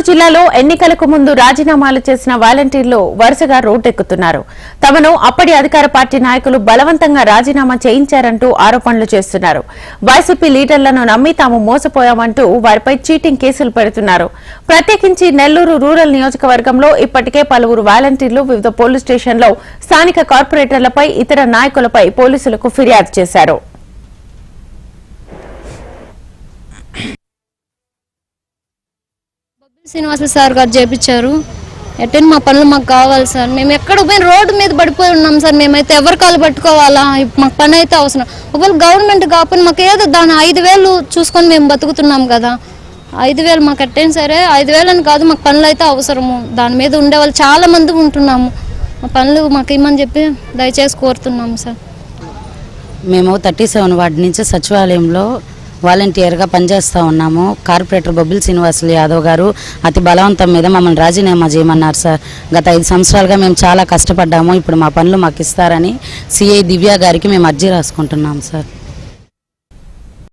జిల్లాలో ఎన్నికలకు ముందు రాజీనామాలు చేసిన వాలంటీర్లు వరుసగా రోడ్డెక్కుతున్నారు. తమను అప్పటి అధికార పార్టీ నాయకులు బలవంతంగా రాజీనామా చేయించారంటూ ఆరోపణలు చేస్తున్నారు. వైసీపీ లీడర్లను నమ్మి తాము మోసపోయామంటూ వారిపై చీటింగ్ కేసులు పెడుతున్నారు. ప్రత్యేకించి నెల్లూరు రూరల్ నియోజకవర్గంలో ఇప్పటికే పలువురు వాలంటీర్లు వివిధ పోలీస్ స్టేషన్లో స్థానిక కార్పొరేటర్లపై ఇతర నాయకులపై పోలీసులకు ఫిర్యాదు చేశారు. శ్రీనివాసులు సార్ గారు చేపించారు. ఎట్టని మా పనులు మాకు కావాలి సార్. మేము ఎక్కడ పోయిన రోడ్డు మీద పడిపోయి ఉన్నాం సార్. మేమైతే ఎవరి కాలు పట్టుకోవాలా? మాకు పని అయితే అవసరం. ఒకవేళ గవర్నమెంట్ కాకపోతే మాకు ఏదో దాని 5,000 చూసుకొని మేము బతుకుతున్నాం కదా. 5,000 మాకు ఎట్టని సరే 5,000 అని కాదు, మాకు పనులు అయితే అవసరము. దాని మీద ఉండేవాళ్ళు చాలా మంది ఉంటున్నాము. మా పనులు మాకు ఇమ్మని చెప్పి దయచేసి కోరుతున్నాము సార్. మేము 37 వార్డు నుంచి సచివాలయంలో వాలంటీర్గా పనిచేస్తూ ఉన్నాము. కార్పొరేటర్ బొబ్బిలి శ్రీనివాసులు యాదవ్ గారు అతి బలవంతం మీద మమ్మల్ని రాజీనామా చేయమన్నారు సార్. గత 5 సంవత్సరాలుగా మేము చాలా కష్టపడ్డాము. ఇప్పుడు మా పనులు మాకు ఇస్తారని సిఐ దివ్య గారికి మేము అర్జీ రాసుకుంటున్నాం సార్.